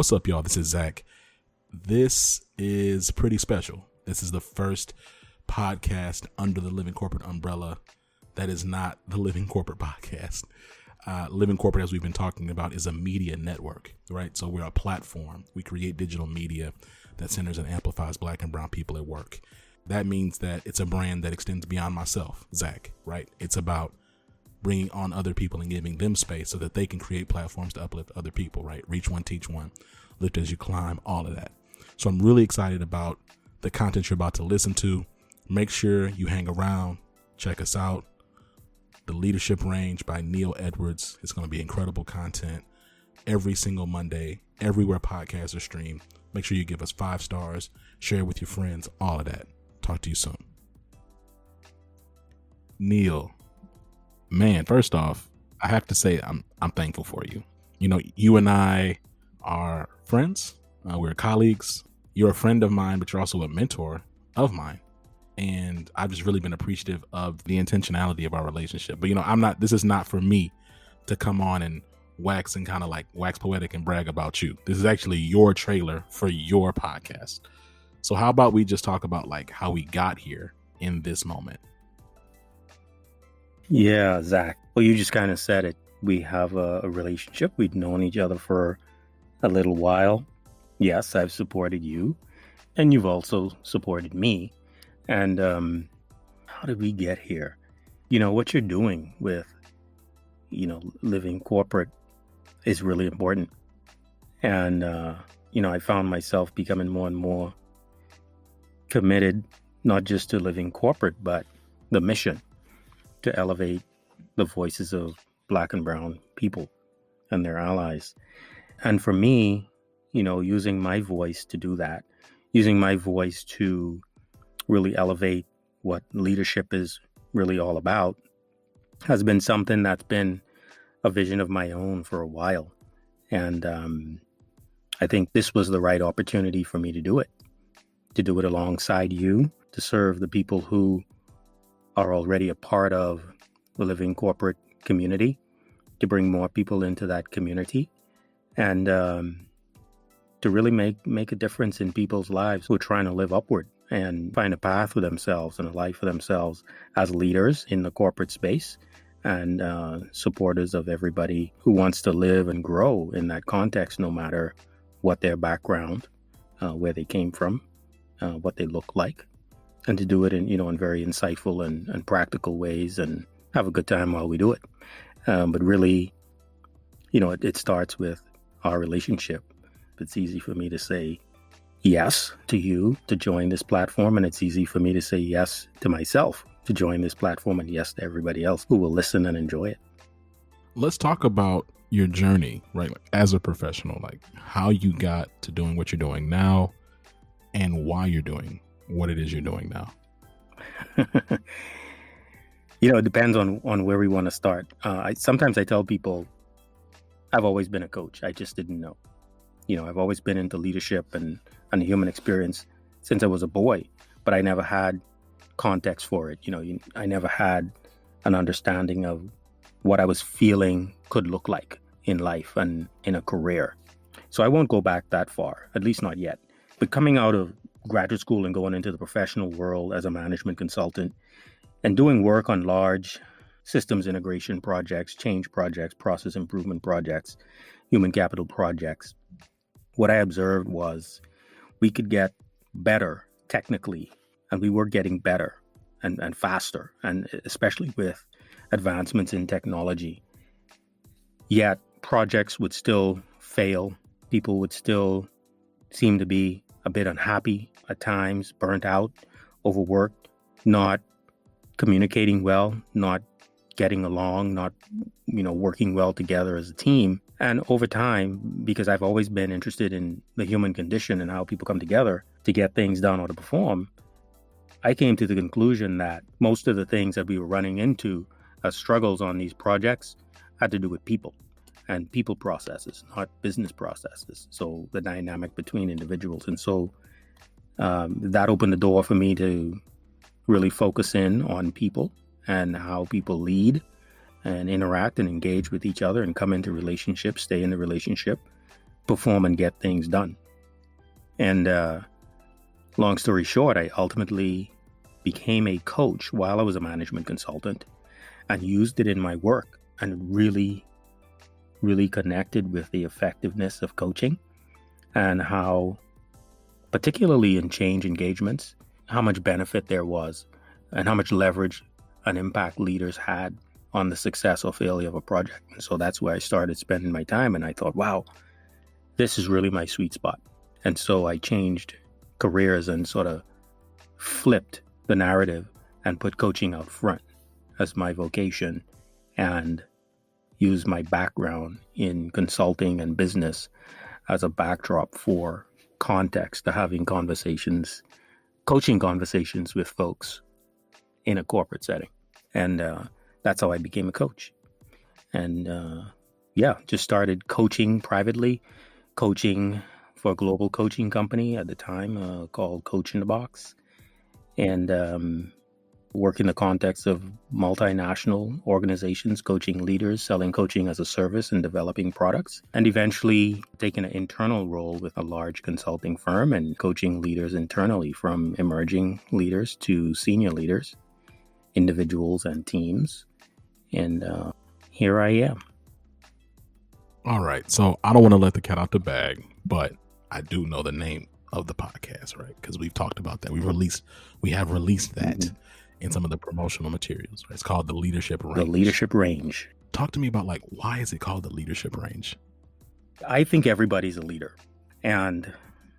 What's up, y'all? This is Zach. This is pretty special. This is the first podcast under the Living Corporate umbrella that is not the Living Corporate podcast. Living Corporate, as we've been talking about, is a media network, right? So we're a platform. We create digital media that centers and amplifies Black and brown people at work. That means that it's a brand that extends beyond myself, Zach, right? It's about bringing on other people and giving them space so that they can create platforms to uplift other people, right? Reach one, teach one, lift as you climb, all of that. So I'm really excited about the content you're about to listen to. Make sure you hang around, check us out. The Leadership Range by Neil Edwards. It's going to be incredible content every single Monday, everywhere podcasts are streamed. Make sure you give us 5 stars, share it with your friends, all of that. Talk to you soon. Neil, man, first off, I have to say I'm thankful for you. You know, you and I are friends. We're colleagues. You're a friend of mine, but you're also a mentor of mine. And I've just really been appreciative of the intentionality of our relationship. But, you know, this is not for me to come on and wax poetic and brag about you. This is actually your trailer for your podcast. So how about we just talk about like how we got here in this moment? Yeah, Zach. Well, you just kind of said it. We have a relationship. We've known each other for a little while. Yes, I've supported you, and you've also supported me. And how did we get here? You know, what you're doing with, Living Corporate is really important. And, I found myself becoming more and more committed, not just to Living Corporate, but the mission to elevate the voices of Black and brown people and their allies. And for me, using my voice to do that, using my voice to really elevate what leadership is really all about, has been something that's been a vision of my own for a while. And I think this was the right opportunity for me to do it alongside you, to serve the people who are already a part of the Living Corporate community, to bring more people into that community, and to really make a difference in people's lives who are trying to live upward and find a path for themselves and a life for themselves as leaders in the corporate space, and supporters of everybody who wants to live and grow in that context, no matter what their background, where they came from, what they look like, and to do it in very insightful and practical ways, and have a good time while we do it. But really, it starts with our relationship. It's easy for me to say yes to you to join this platform, and it's easy for me to say yes to myself to join this platform, and yes to everybody else who will listen and enjoy it. Let's talk about your journey, right? As a professional, like how you got to doing what you're doing now and why you're doing what it is you're doing now. It depends on where we want to start. Sometimes I tell people I've always been a coach. I just didn't know. I've always been into leadership and the human experience since I was a boy, but I never had context for it. I never had an understanding of what I was feeling could look like in life and in a career. So I won't go back that far, at least not yet. But coming out of graduate school and going into the professional world as a management consultant and doing work on large systems integration projects, change projects, process improvement projects, human capital projects, what I observed was we could get better technically, and we were getting better and faster, and especially with advancements in technology. Yet projects would still fail. People would still seem to be a bit unhappy at times, burnt out, overworked, not communicating well, not getting along, not, working well together as a team. And over time, because I've always been interested in the human condition and how people come together to get things done or to perform, I came to the conclusion that most of the things that we were running into as struggles on these projects had to do with people and people processes, not business processes. So the dynamic between individuals. And so that opened the door for me to really focus in on people and how people lead and interact and engage with each other and come into relationships, stay in the relationship, perform and get things done. And long story short, I ultimately became a coach while I was a management consultant and used it in my work, and really connected with the effectiveness of coaching and how, particularly in change engagements, how much benefit there was and how much leverage and impact leaders had on the success or failure of a project. And so that's where I started spending my time, and I thought, wow, this is really my sweet spot. And so I changed careers and sort of flipped the narrative and put coaching out front as my vocation, and used my background in consulting and business as a backdrop for context to having conversations, coaching conversations with folks in a corporate setting. And that's how I became a coach. And just started coaching privately, coaching for a global coaching company at the time called Coach in the Box, and work in the context of multinational organizations, coaching leaders, selling coaching as a service, and developing products, and eventually taking an internal role with a large consulting firm and coaching leaders internally, from emerging leaders to senior leaders, individuals and teams. And here I am. All right. So I don't want to let the cat out the bag, but I do know the name of the podcast, right? Because we've talked about that. We have released that in some of the promotional materials. Right? It's called the Leadership Range. The Leadership Range. Talk to me about, like, why is it called the Leadership Range? I think everybody's a leader, and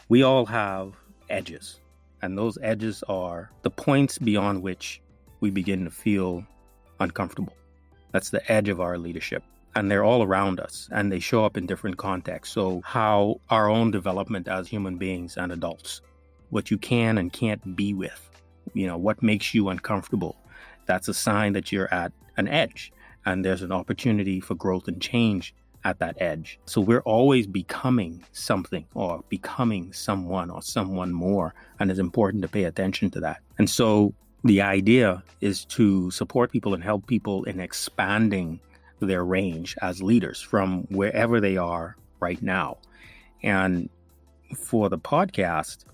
we all have edges, and those edges are the points beyond which we begin to feel uncomfortable. That's the edge of our leadership. And they're all around us, and they show up in different contexts. So how our own development as human beings and adults, what you can and can't be with, what makes you uncomfortable, that's a sign that you're at an edge, and there's an opportunity for growth and change at that edge. So we're always becoming something, or becoming someone, or someone more, and it's important to pay attention to that. And so the idea is to support people and help people in expanding their range as leaders from wherever they are right now. And for the podcast,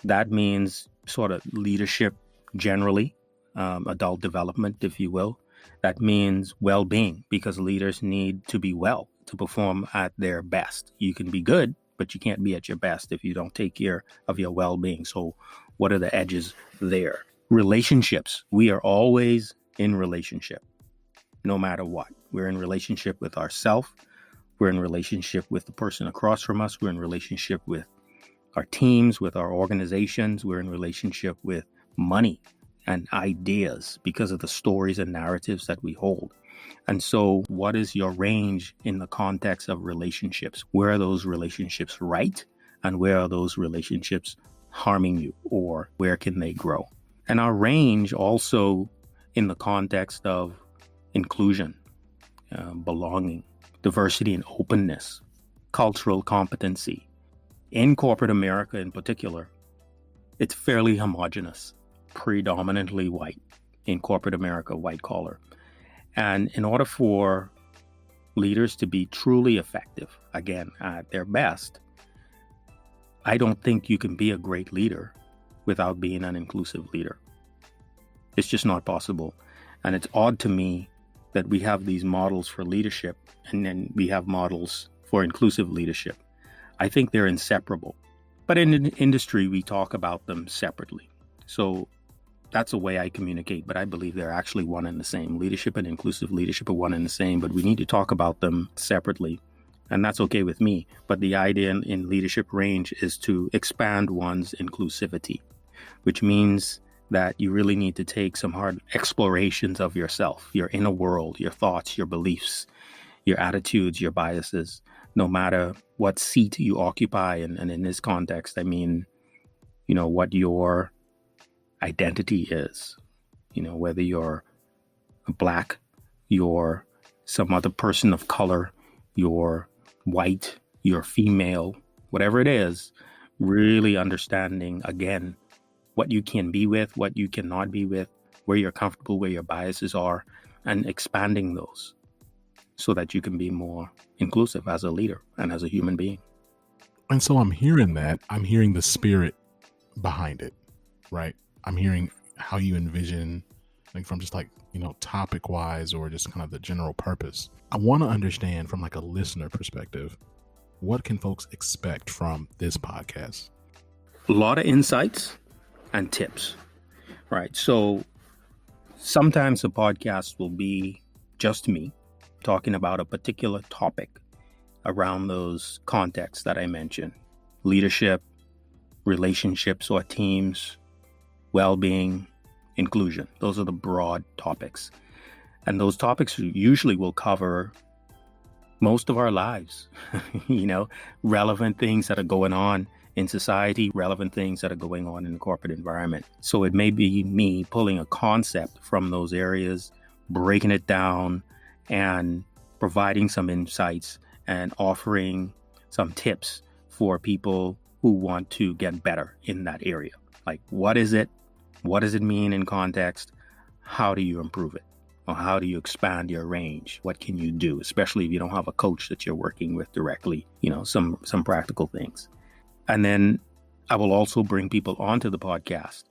that means sort of leadership generally, adult development, if you will. That means well-being, because leaders need to be well to perform at their best. You can be good, but you can't be at your best if you don't take care of your well-being. So what are the edges there? Relationships. We are always in relationship, no matter what. We're in relationship with ourselves. We're in relationship with the person across from us. We're in relationship with our teams, with our organizations. We're in relationship with money and ideas because of the stories and narratives that we hold. And so what is your range in the context of relationships? Where are those relationships right? And where are those relationships harming you? Or where can they grow? And our range also in the context of inclusion, belonging, diversity and openness, cultural competency. In corporate America in particular, it's fairly homogenous, predominantly white. In corporate America, white collar. And in order for leaders to be truly effective, again, at their best, I don't think you can be a great leader without being an inclusive leader. It's just not possible. And it's odd to me that we have these models for leadership and then we have models for inclusive leadership. I think they're inseparable. But in the industry, we talk about them separately. So that's a way I communicate, but I believe they're actually one and the same. Leadership and inclusive leadership are one and the same, but we need to talk about them separately. And that's okay with me. But the idea in leadership range is to expand one's inclusivity, which means that you really need to take some hard explorations of yourself, your inner world, your thoughts, your beliefs, your attitudes, your biases, no matter what seat you occupy. And in this context, I mean, what your identity is, whether you're Black, you're some other person of color, you're white, you're female, whatever it is, really understanding, again, what you can be with, what you cannot be with, where you're comfortable, where your biases are, and expanding those so that you can be more inclusive as a leader and as a human being. And so I'm hearing that. I'm hearing the spirit behind it, right? I'm hearing how you envision, like from just like, topic wise or just kind of the general purpose. I want to understand from like a listener perspective, what can folks expect from this podcast? A lot of insights and tips, right? So sometimes the podcast will be just me talking about a particular topic around those contexts that I mentioned: leadership, relationships or teams, well-being, inclusion. Those are the broad topics. And those topics usually will cover most of our lives, relevant things that are going on in society, relevant things that are going on in the corporate environment. So it may be me pulling a concept from those areas, breaking it down, and providing some insights and offering some tips for people who want to get better in that area. Like, what is it? What does it mean in context? How do you improve it? Or how do you expand your range? What can you do, especially if you don't have a coach that you're working with directly, some practical things. And then I will also bring people onto the podcast,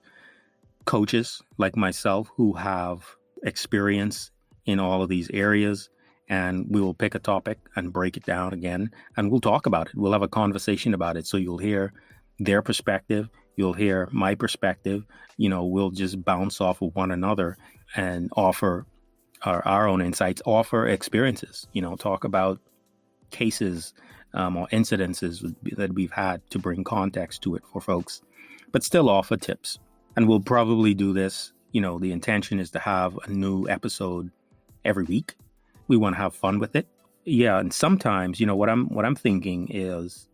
coaches like myself who have experience in all of these areas, and we will pick a topic and break it down again, and we'll talk about it. We'll have a conversation about it. So you'll hear their perspective, you'll hear my perspective, we'll just bounce off of one another and offer our own insights, offer experiences, talk about cases or incidences that we've had to bring context to it for folks, but still offer tips. And we'll probably do this. The intention is to have a new episode every week. We want to have fun with it. Yeah. And sometimes, what I'm thinking is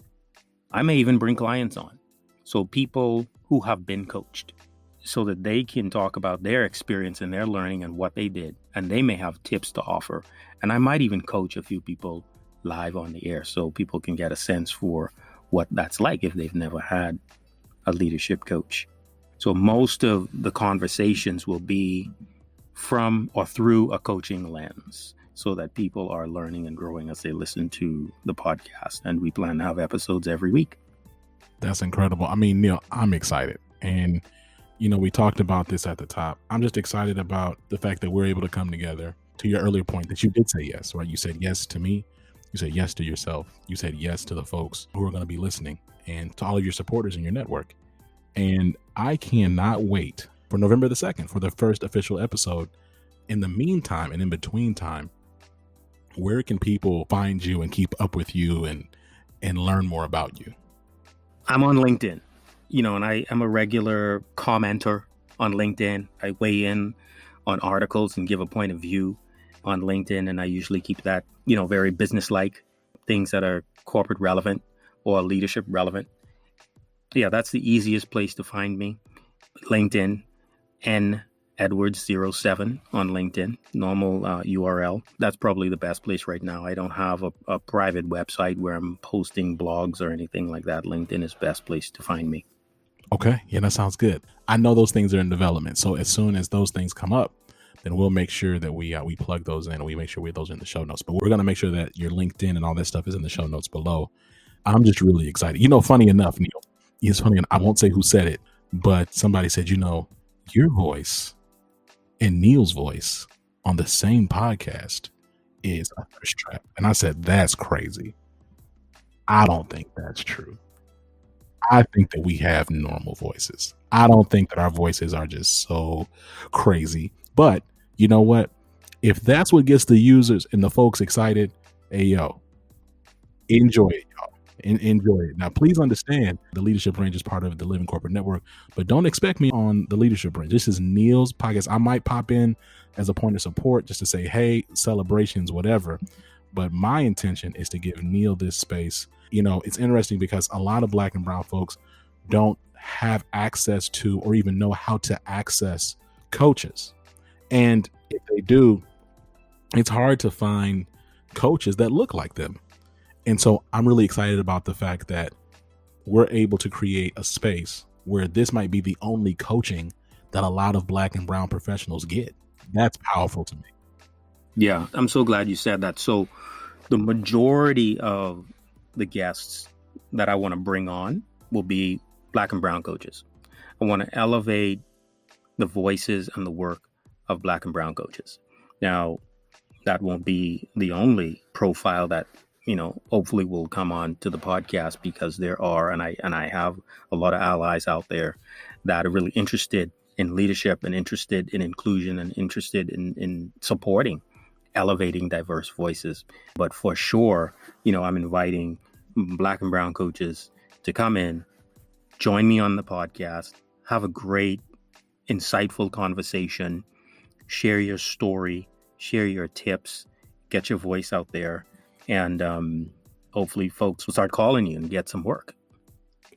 I may even bring clients on. So people who have been coached, so that they can talk about their experience and their learning and what they did. And they may have tips to offer. And I might even coach a few people live on the air so people can get a sense for what that's like if they've never had a leadership coach. So most of the conversations will be from or through a coaching lens, so that people are learning and growing as they listen to the podcast. And we plan to have episodes every week. That's incredible. I mean, Neil, I'm excited. And we talked about this at the top. I'm just excited about the fact that we're able to come together. To your earlier point that you did say yes, right? You said yes to me. You said yes to yourself. You said yes to the folks who are going to be listening and to all of your supporters in your network. And I cannot wait for November the 2nd for the first official episode. In the meantime and in between time, where can people find you and keep up with you and learn more about you? I'm on LinkedIn. And I am a regular commenter on LinkedIn. I weigh in on articles and give a point of view on LinkedIn. And I usually keep that, very business-like, things that are corporate relevant or leadership relevant. Yeah, that's the easiest place to find me. LinkedIn, N Edwards07 on LinkedIn, normal URL. That's probably the best place right now. I don't have a private website where I'm posting blogs or anything like that. LinkedIn is the best place to find me. Okay. Yeah, that sounds good. I know those things are in development. So as soon as those things come up, then we'll make sure that we plug those in and we make sure those are in the show notes. But we're going to make sure that your LinkedIn and all that stuff is in the show notes below. I'm just really excited. Funny enough, Neil, it's funny. I won't say who said it, but somebody said, your voice and Neil's voice on the same podcast is a thirst trap. And I said, that's crazy. I don't think that's true. I think that we have normal voices. I don't think that our voices are just so crazy. But you know what? If that's what gets the users and the folks excited, hey, yo, enjoy it, y'all. Enjoy it. Now, please understand the Leadership Range is part of the Living Corporate Network, but don't expect me on the Leadership Range. This is Neil's podcast. I might pop in as a point of support just to say, hey, celebrations, whatever. But my intention is to give Neil this space. It's interesting because a lot of Black and brown folks don't have access to or even know how to access coaches. And if they do, it's hard to find coaches that look like them. And so I'm really excited about the fact that we're able to create a space where this might be the only coaching that a lot of Black and brown professionals get. That's powerful to me. Yeah, I'm so glad you said that. So the majority of the guests that I want to bring on will be Black and brown coaches. I want to elevate the voices and the work of Black and brown coaches. Now, that won't be the only profile that, hopefully will come on to the podcast, because there are, and I have a lot of allies out there that are really interested in leadership and interested in inclusion and interested in supporting, elevating diverse voices. But for sure, I'm inviting Black and brown coaches to come in, join me on the podcast, have a great, insightful conversation, share your story, share your tips, get your voice out there, and hopefully folks will start calling you and get some work.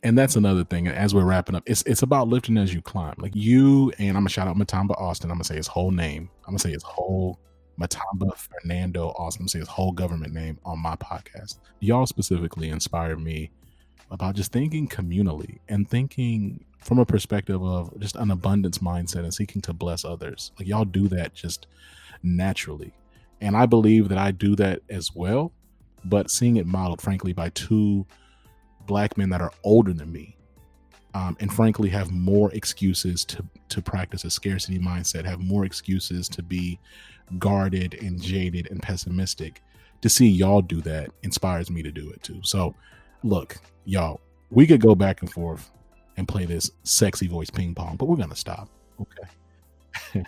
And that's another thing. As we're wrapping up, it's about lifting as you climb. Like you, and I'm gonna shout out Matamba Austin. I'm gonna say his whole name. I'm gonna say his whole Matamba Fernando Austin. I'm gonna say his whole government name on my podcast. Y'all specifically inspired me about just thinking communally and thinking from a perspective of just an abundance mindset and seeking to bless others. Like y'all do that just naturally. And I believe that I do that as well, but seeing it modeled, frankly, by two Black men that are older than me, and frankly have more excuses to practice a scarcity mindset, have more excuses to be guarded and jaded and pessimistic. To see y'all do that inspires me to do it too. So look, y'all, we could go back and forth and play this sexy voice ping pong, but we're going to stop. Okay.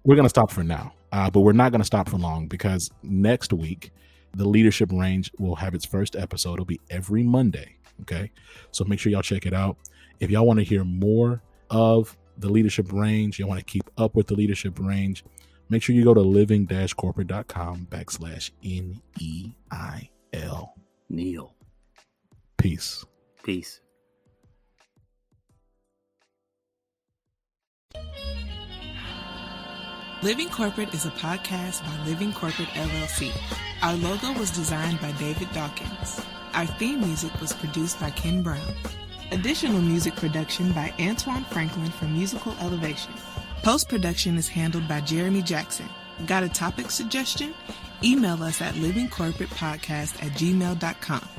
We're going to stop for now, but we're not going to stop for long, because next week, the Leadership Range will have its first episode. It'll be every Monday. Okay. So make sure y'all check it out. If y'all want to hear more of the Leadership Range, you want to keep up with the Leadership Range, make sure you go to living-corporate.com/NEIL. Neil. Peace. Peace. Living Corporate is a podcast by Living Corporate LLC. Our logo was designed by David Dawkins. Our theme music was produced by Ken Brown. Additional music production by Antoine Franklin from Musical Elevation. Post-production is handled by Jeremy Jackson. Got a topic suggestion? Email us at livingcorporatepodcast@gmail.com.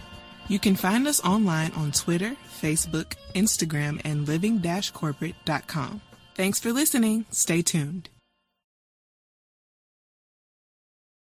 You can find us online on Twitter, Facebook, Instagram, and living-corporate.com. Thanks for listening. Stay tuned.